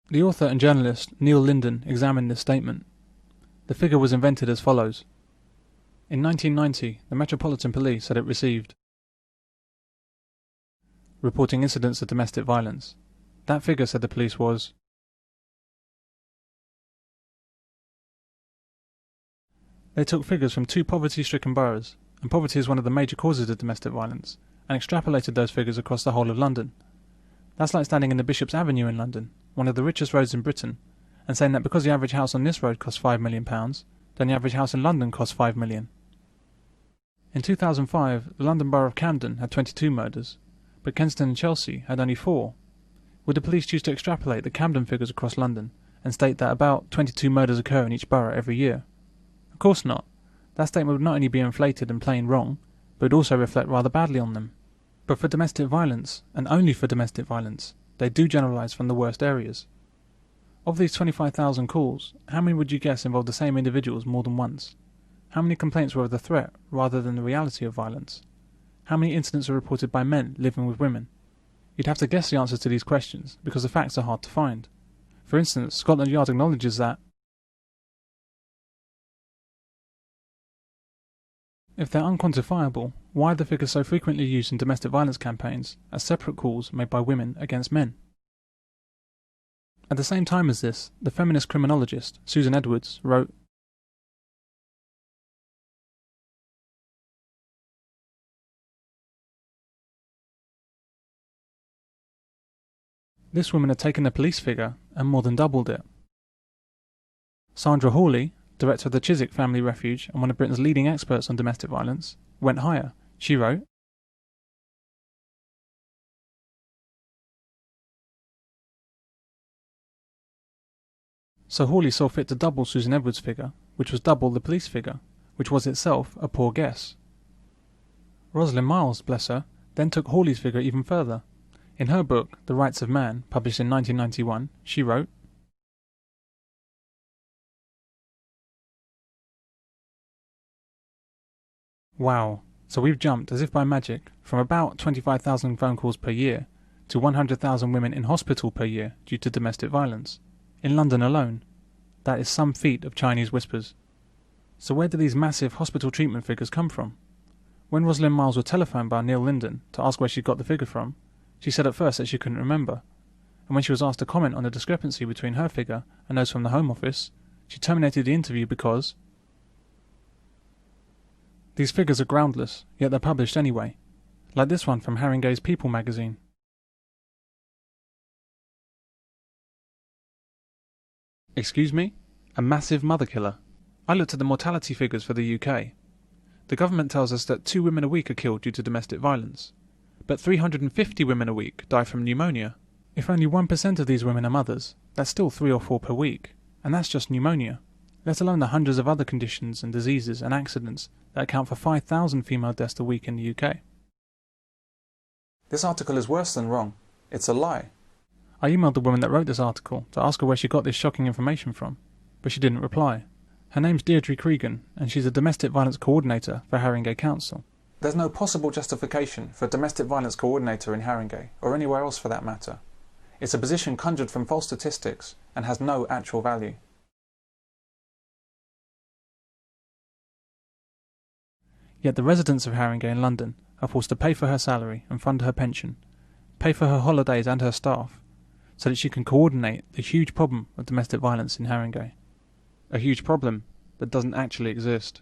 The author and journalist Neil Linden examined this statement. The figure was invented as follows. In 1990, the Metropolitan Police said it received reporting incidents of domestic violence. That figure, said the police, was they took figures from 2 poverty-stricken boroughs, and poverty is one of the major causes of domestic violence, and extrapolated those figures across the whole of London. That's like standing in the Bishop's Avenue in London, one of the richest roads in Britain, and saying that because the average house on this road costs £5 million, then the average house in London costs £5 million. In 2005, the London Borough of Camden had 22 murders, but Kensington and Chelsea had only 4. Would the police choose to extrapolate the Camden figures across London and state that about 22 murders occur in each borough every year? Of course not. That statement would not only be inflated and plain wrong, but would also reflect rather badly on them. But for domestic violence, and only for domestic violence, they do generalise from the worst areas. Of these 25,000 calls, how many would you guess involved the same individuals more than once? How many complaints were of the threat rather than the reality of violence? How many incidents are reported by men living with women? You'd have to guess the answers to these questions, because the facts are hard to find. For instance, Scotland Yard acknowledges that if they're unquantifiable, why are the figures so frequently used in domestic violence campaigns as separate calls made by women against men? At the same time as this, the feminist criminologist Susan Edwards wrote, this woman had taken the police figure and more than doubled it. Sandra Hawley, director of the Chiswick Family Refuge and one of Britain's leading experts on domestic violence, went higher. She wrote, so Hawley saw fit to double Susan Edwards' figure, which was double the police figure, which was itself a poor guess. Rosalind Miles, bless her, then took Hawley's figure even further. In her book, The Rights of Man, published in 1991, she wrote, wow, so we've jumped, as if by magic, from about 25,000 phone calls per year to 100,000 women in hospital per year due to domestic violence. In London alone. That is some feat of Chinese whispers. So where do these massive hospital treatment figures come from? When Rosalind Miles was telephoned by Neil Linden to ask where she got the figure from, she said at first that she couldn't remember, and when she was asked to comment on the discrepancy between her figure and those from the Home Office, she terminated the interview because these figures are groundless, yet they're published anyway, like this one from Haringey's People magazine. Excuse me? A massive mother killer? I looked at the mortality figures for the UK. The government tells us that 2 women a week are killed due to domestic violence. But 350 women a week die from pneumonia. If only 1% of these women are mothers, that's still 3 or 4 per week. And that's just pneumonia. Let alone the hundreds of other conditions and diseases and accidents that account for 5,000 female deaths a week in the UK. This article is worse than wrong. It's a lie. I emailed the woman that wrote this article to ask her where she got this shocking information from, but she didn't reply. Her name's Deirdre Cregan, and she's a domestic violence coordinator for Haringey Council. There's no possible justification for a domestic violence coordinator in Haringey, or anywhere else for that matter. It's a position conjured from false statistics and has no actual value. Yet the residents of Haringey in London are forced to pay for her salary and fund her pension, pay for her holidays and her staff, so that she can coordinate the huge problem of domestic violence in Haringey. A huge problem that doesn't actually exist.